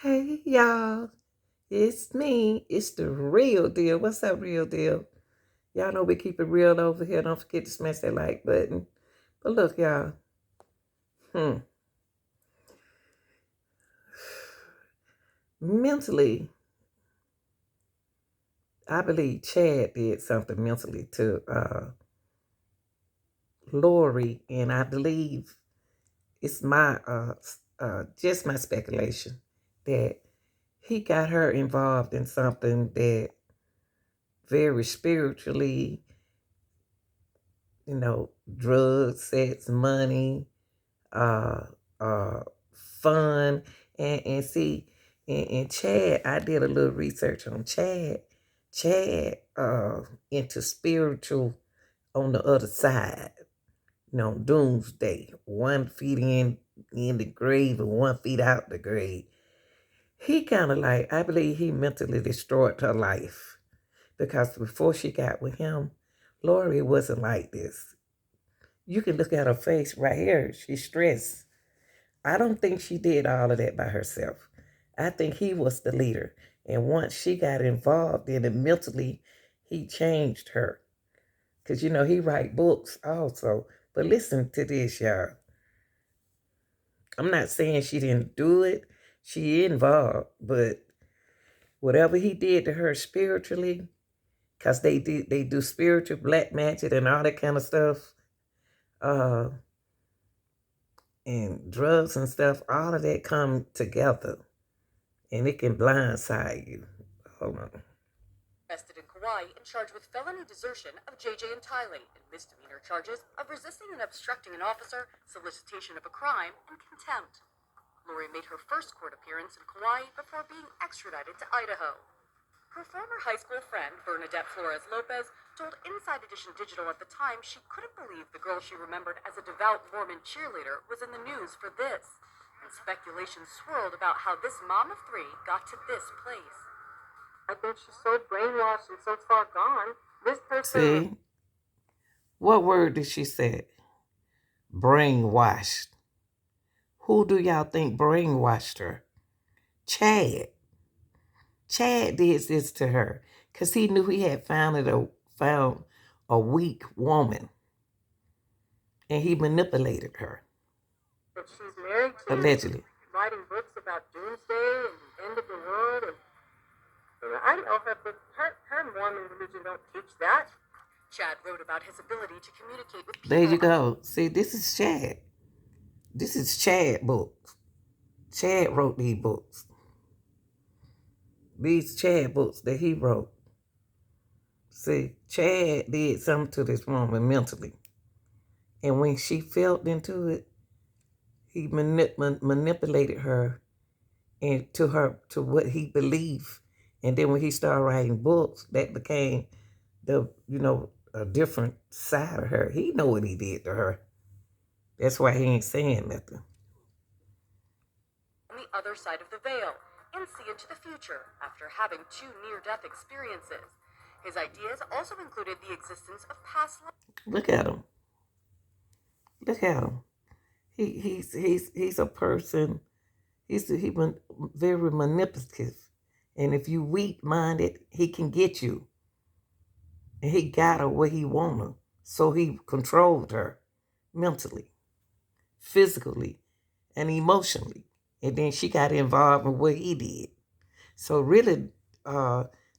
Hey y'all, it's me. It's the real deal. What's up, real deal? Y'all know we keep it real over here. Don't forget to smash that like button. But look, y'all. Hmm. Mentally, I believe Chad did something mentally to Lori, and I believe it's my just my speculation that he got her involved in something that very spiritually, drugs, sex, money, uh, uh, fun, and see, and Chad. I did a little research on Chad. Chad, into spiritual on the other side. Doomsday. 1 feet in the grave and 1 feet out the grave. He kind of like, I believe he mentally destroyed her life because before she got with him, Lori wasn't like this. You can look at her face right here. She's stressed. I don't think she did all of that by herself. I think he was the leader. And once she got involved in it mentally, he changed her. Because, he write books also. But listen to this, y'all. I'm not saying she didn't do it. She involved. But whatever he did to her spiritually, because they do spiritual black magic and all that kind of stuff, uh, and drugs and stuff, all of that come together. And it can blindside you. Hold on. Arrested in Kauai and charged with felony desertion of JJ and Tylee and misdemeanor charges of resisting and obstructing an officer, solicitation of a crime, and contempt. Lori made her first court appearance in Kauai before being extradited to Idaho. Her former high school friend, Bernadette Flores Lopez, told Inside Edition Digital at the time she couldn't believe the girl she remembered as a devout Mormon cheerleader was in the news for this. And speculation swirled about how this mom of three got to this place. I think she's so brainwashed and so far gone. This person. See? What word did she say? Brainwashed. Who do y'all think brainwashed her? Chad. Chad did this to her because he knew he had found a weak woman, and he manipulated her. That she's married to. Allegedly. Writing books about Doomsday and the end of the world. And I know her, but her Mormon religion don't teach that. Chad wrote about his ability to communicate with people. There you go. See, this is Chad. This is Chad books. Chad wrote these books. These Chad books that he wrote. See, Chad did something to this woman mentally. And when she felt into it, he manipulated her into to what he believed. And then when he started writing books, that became a different side of her. He know what he did to her. That's why he ain't saying nothing. On the other side of the veil and see into the future after having 2 near-death experiences. His ideas also included the existence of past lives. Look at him. Look at him. He's a person. He's very manipulative, and if you weak-minded, he can get you. And he got her where he wanted, so he controlled her mentally, physically, and emotionally. And then she got involved in what he did. So really,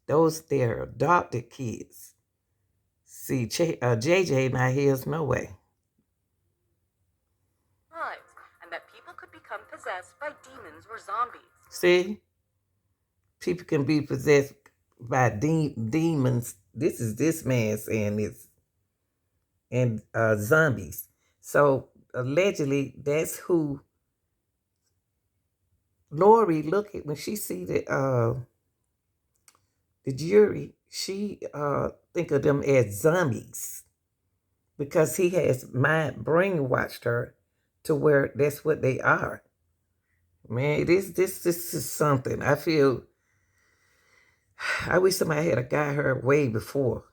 those they're adopted kids. See, JJ not his no way. And that people could become possessed by demons or zombies. See, people can be possessed by demons. This is this man saying this, and zombies. So allegedly, that's who Lori look at when she see the jury. She think of them as zombies because he has brainwashed her to where that's what they are. Man, this is something. I feel. I wish somebody had got her way before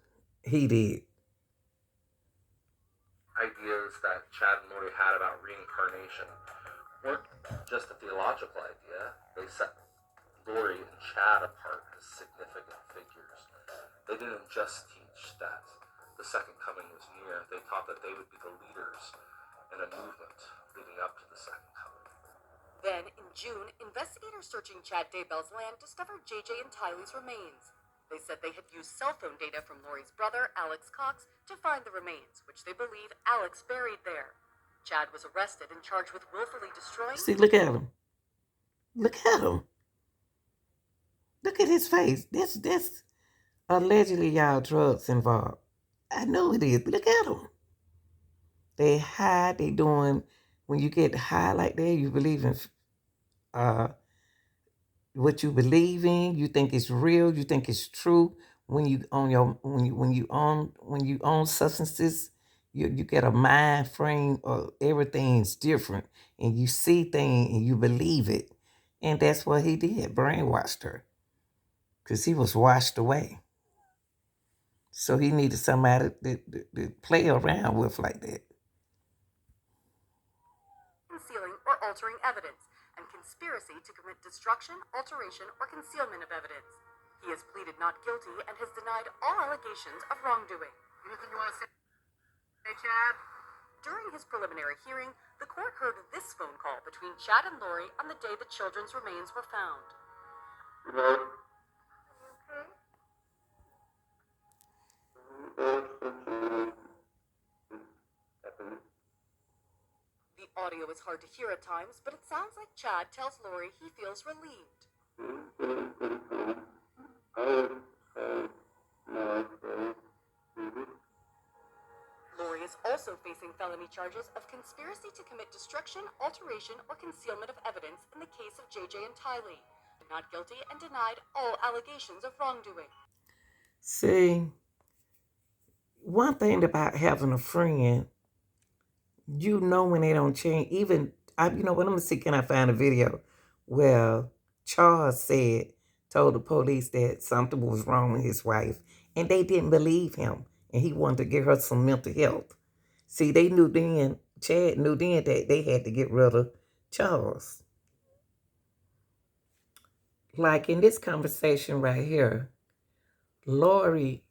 he did. Ideas that Chad and Lori had about reincarnation weren't just a theological idea. Lori and Chad apart as significant figures. They didn't just teach that the second coming was near, they taught that they would be the leaders in a movement leading up to the second coming. Then, in June, investigators searching Chad Daybell's land discovered JJ and Tylee's remains. They said they had used cell phone data from Lori's brother, Alex Cox, to find the remains, which they believe Alex buried there. Chad was arrested and charged with willfully destroying... See, look at him. Look at him. Look at his face. That's allegedly y'all drugs involved. I know it is. Look at them. They high. They doing, when you get high like that, you believe in what you believe in. You think it's real. You think it's true. When you own substances, you get a mind frame of everything's different, and you see things and you believe it. And that's what he did. Brainwashed her, because he was washed away. So he needed somebody to play around with like that. Concealing or altering evidence, and conspiracy to commit destruction, alteration, or concealment of evidence. He has pleaded not guilty and has denied all allegations of wrongdoing. Anything you want to say, Chad? During his preliminary hearing, the court heard this phone call between Chad and Lori on the day the children's remains were found. The audio is hard to hear at times, but it sounds like Chad tells Lori he feels relieved. Lori is also facing felony charges of conspiracy to commit destruction, alteration, or concealment of evidence in the case of JJ and Tylee. Not guilty and denied all allegations of wrongdoing. See, one thing about having a friend, you know when they don't change. Even, you know what, I'm going to see, can I find a video where Charles told the police that something was wrong with his wife, and they didn't believe him, and he wanted to give her some mental health. See, they knew then, Chad knew then that they had to get rid of Charles. Like in this conversation right here, Lori's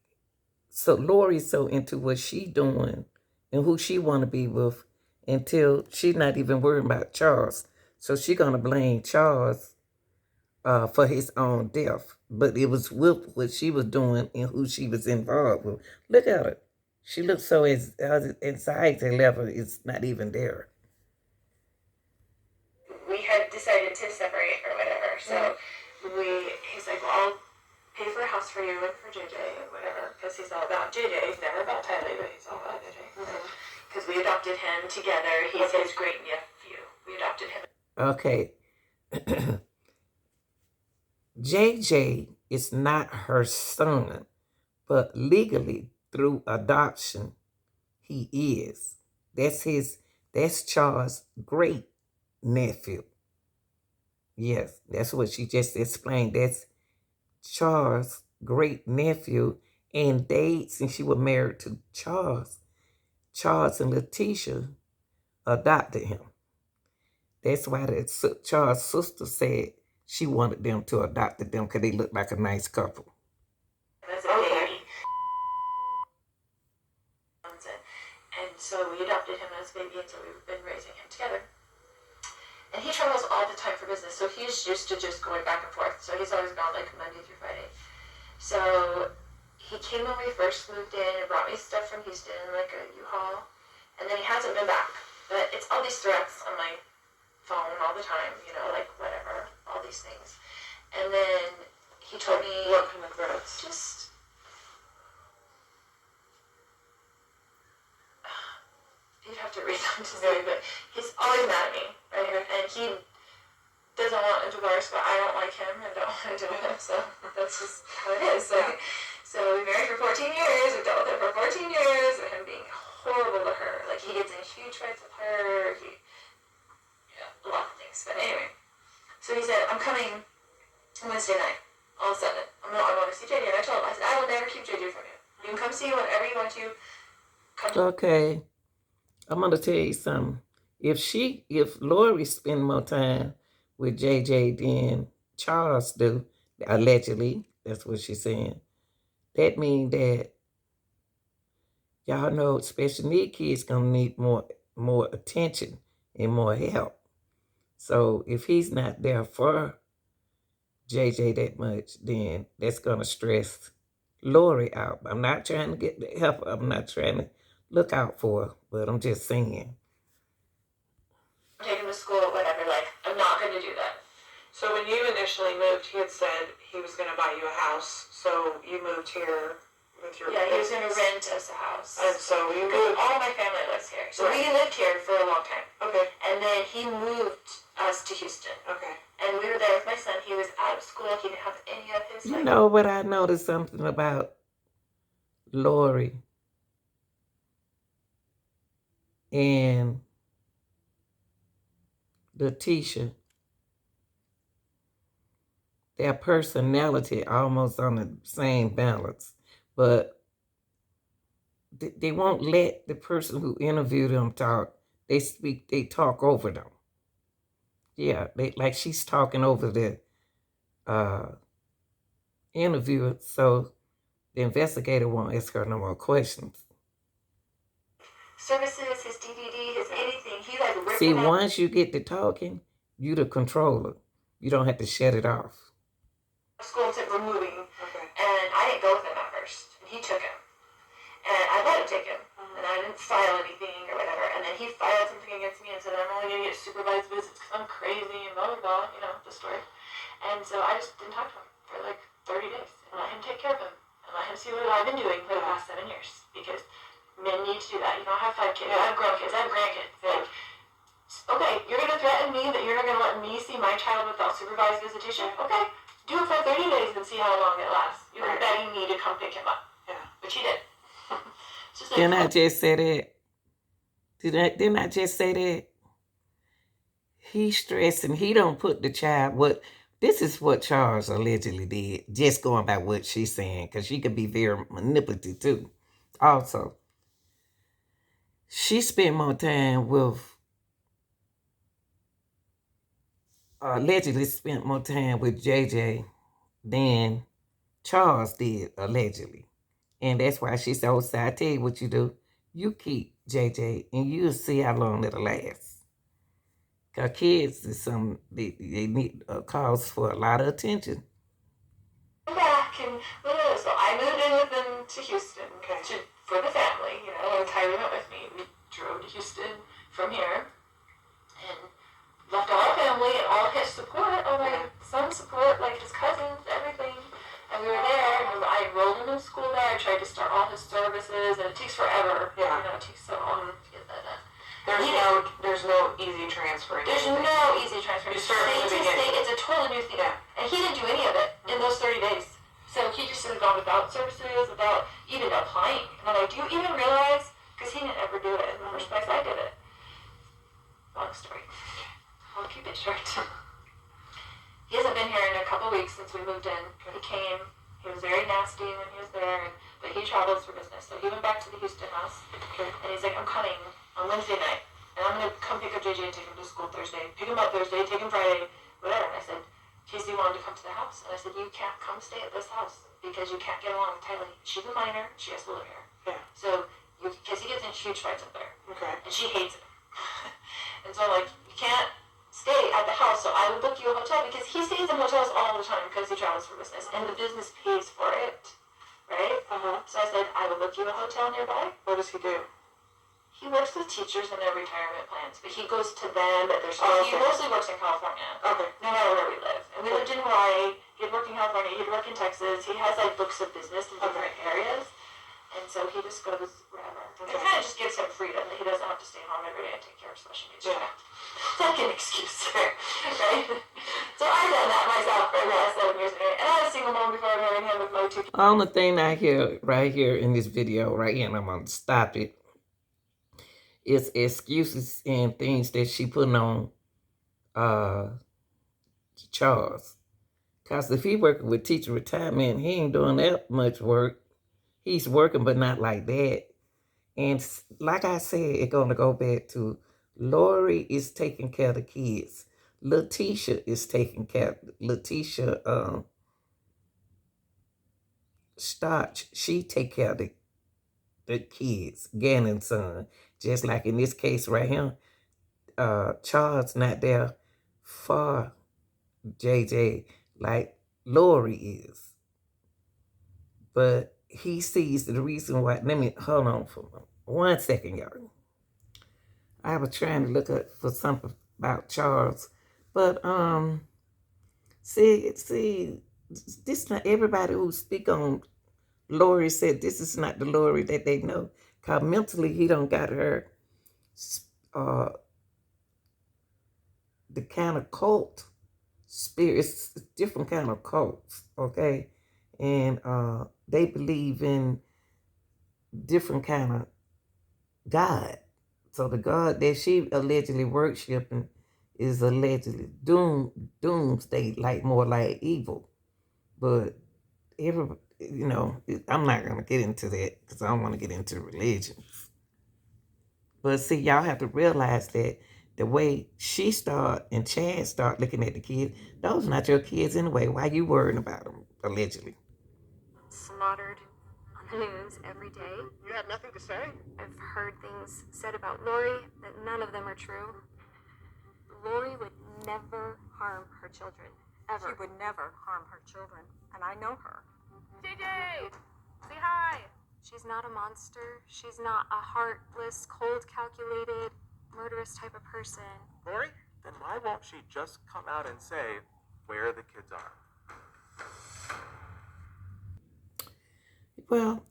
so into what she doing and who she want to be with until she's not even worried about Charles. So she going to blame Charles for his own death. But it was with what she was doing and who she was involved with. Look at her. She looks so anxiety level is not even there. We had decided to separate or whatever. So he's like, well, I'll pay for a house for you and for JJ and whatever, because he's all about JJ. He's never about Tylee, but he's all about JJ. Because we adopted him together. He's his great nephew. We adopted him. Okay. JJ is not her son, but legally through adoption, he is. That's Charles' great nephew. Yes, that's what she just explained. That's Charles' great nephew. And since she was married to Charles and Letitia adopted him. That's why Charles' sister said she wanted them to adopt them because they look like a nice couple. As a baby. And so we adopted him as a baby, and so we've been raising him together. And he travels all the time for business, so he's used to just going back and forth. So he's always gone like Monday through Friday. So he came when we first moved in and brought me stuff from Houston, like a U-Haul. And then he hasn't been back. But it's all these threats on my phone all the time, you know, like whatever, all these things. And then he told me... What kind of threats? Just... You'd have to read them to see, but he's always mad at me, right? And he doesn't want a divorce, but I don't like him and don't want to do it, so that's just how it is. So we married for 14 years, we dealt with it for 14 years, and him being horrible to her. Like, he gets in huge fights with her, a lot of things. But anyway, so he said, I'm coming Wednesday night, all of a sudden. I want to see JJ, and I told him, I said, I will never keep JJ from you. You can come see whenever you want to. Okay. I'm going to tell you something. If Lori spend more time with JJ than Charles do, allegedly, that's what she's saying, that means that y'all know special need kids gonna need more attention and more help. So if he's not there for JJ that much, then that's gonna stress Lori out. I'm not trying to get the help. I'm not trying to look out for her, but I'm just saying. Take him to school, whatever. Like, I'm not going to do that. So when you initially moved, he had said he was going to buy you a house. So you moved here with your Yeah, he was going to rent us a house. And so you Because moved. all my family lives here. So Right. we lived here for a long time. Okay. And then he moved us to Houston. Okay. And we were there with my son. He was out of school. He didn't have any of his. You know what? I noticed something about Lori and Letitia. Their personality almost on the same balance, but they won't let the person who interviewed them talk. They talk over them. Yeah, like she's talking over the interviewer, so the investigator won't ask her no more questions. Services, his DVD, his anything. He like ripped See, it out. once you get to talking, you the controller. You don't have to shut it off. School to removing. Okay. And I didn't go with him at first. And he took him. And I let him take him. And I didn't file anything or whatever. And then he filed something against me and said, I'm only going to get supervised visits because I'm crazy and blah, blah, blah. You know, the story. And so I just didn't talk to him for like 30 days. And let him take care of him. And let him see what I've been doing for the past 7 years. Because men need to do that. You know, I have 5 kids. I have grown kids. I have grandkids. Like, okay, you're going to threaten me that you're not going to let me see my child without supervised visitation? Okay. Do it for 30 days and see how long it lasts. You're begging me to come pick him up. Yeah. But you did. Didn't I just say that? Didn't I just say that? He's stressing. He don't put the child. This is what Charles allegedly did. Just going by what she's saying, because she could be very manipulative too. Also, she spent more time with. Allegedly spent more time with JJ than Charles did, allegedly. And that's why she said, so I tell you what you do. You keep JJ and you'll see how long it'll last. Because kids is something, they need a cause for a lot of attention. Back and so I moved in with them to Houston for the family, you know, and Tyler went with me. We drove to Houston from here and left all our family and all his support, all my son's support, like his cousins, everything. And we were there, and I enrolled him in school there. I tried to start all his services, and it takes forever. Yeah. You know, it takes so long to get that done. There's no easy transfer. There's no easy transfer. You start from the beginning. It's a totally new thing. Yeah. And he didn't do any of it in those 30 days. So he just sort of gone without services, without even applying. And I do even realize, because he didn't ever do it in the first place, I did it. Long story. I'll keep it short. He hasn't been here in a couple weeks since we moved in. He came. He was very nasty when he was there, but he travels for business. So he went back to the Houston house, and he's like, I'm coming on Wednesday night, and I'm going to come pick up JJ and take him to school Thursday. Pick him up Thursday, take him Friday, whatever. And I said, Casey wanted to come to the house. And I said, you can't come stay at this house because you can't get along with Tylee. She's a minor. She has to live here. Yeah. So, because he gets in huge fights up there. Okay. And she hates him. And so I'm like, you can't stay at the house, so I will book you a hotel because he stays in hotels all the time because he travels for business, and the business pays for it, right? So I said, I will book you a hotel nearby. What does he do? He works with teachers in their retirement plans, but he goes to them at their school. He mostly works in California, no matter where we live. And we lived in Hawaii, he'd work in California, he'd work in Texas. He has like books of business in different areas. And so he just goes wherever. It kind of just gives him freedom that he doesn't have to stay home every day and take care of special needs. Yeah. It's like an excuse, right? So I've done that myself for the last 7 years. And I was a single mom before I married him with my 2 kids. Only thing I hear right here in this video, right here, and I'm going to stop it, is excuses and things that she putting on Charles. Because if he working with teacher retirement, he ain't doing that much work. He's working, but not like that. And like I said, it's going to go back to Lori is taking care of the kids. Letitia is taking care. Letitia Starch, she take care of the kids, Gannon's son. Just like in this case right here, Charles not there for JJ like Lori is. But he sees the reason why. Let me hold on for 1 second, y'all. I was trying to look up for something about Charles, but see, this not everybody who speak on Lori said this is not the Lori that they know. Cause mentally he don't got her uh the kind of cult spirits, different kind of cults, okay? And they believe in different kind of God. So the God that she allegedly worshiping is allegedly doomsday, like more like evil. But I'm not gonna get into that because I don't want to get into religion. But see, y'all have to realize that the way she start and Chad start looking at the kids, those are not your kids anyway. Why you worrying about them, allegedly? Slaughtered on the news every day. You have nothing to say? I've heard things said about Lori that none of them are true. Lori would never harm her children, ever. She would never harm her children, and I know her. JJ! Say hi! She's not a monster. She's not a heartless, cold, calculated, murderous type of person. Lori? Then why won't she just come out and say where the kids are? Well,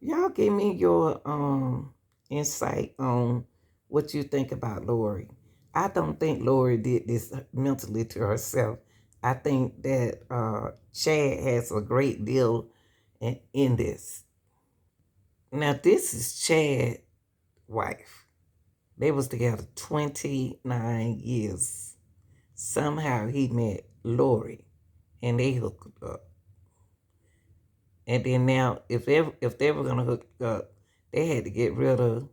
y'all give me your insight on what you think about Lori. I don't think Lori did this mentally to herself. I think that Chad has a great deal in this. Now, this is Chad's wife. They was together 29 years. Somehow he met Lori, and they hooked up. And then now, if they were gonna hook up, they had to get rid of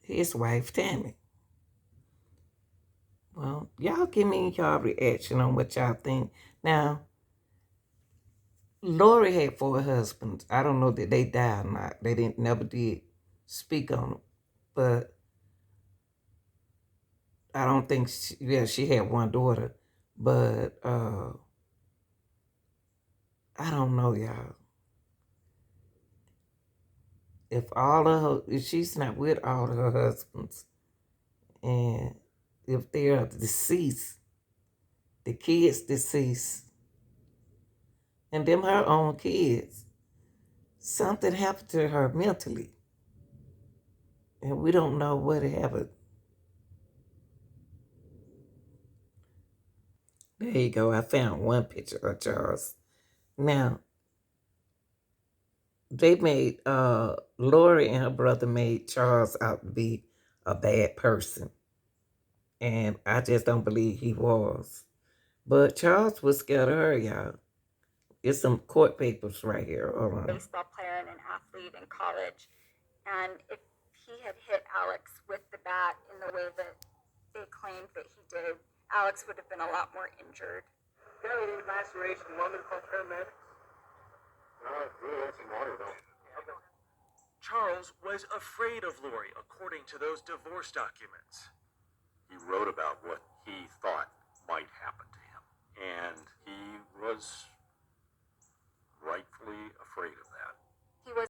his wife, Tammy. Well, y'all give me y'all reaction on what y'all think. Now, Lori had 4 husbands. I don't know that they died or not. They never did speak on them. But I don't think, she had 1 daughter. But I don't know, y'all. If she's not with all of her husbands, and if they are deceased, the kids deceased, and them her own kids, something happened to her mentally. And we don't know what happened. There you go. I found 1 picture of Charles. Now, they made, Lori and her brother made Charles out to be a bad person. And I just don't believe he was. But Charles was scared of her, y'all. It's some court papers right here. Hold on. Baseball player and an athlete in college. And if he had hit Alex with the bat in the way that they claimed that he did, Alex would have been a lot more injured. Got any laceration? Want me to call paramedics? No, really, that's some water though. Charles was afraid of Lori, according to those divorce documents. He wrote about what he thought might happen to him, and he was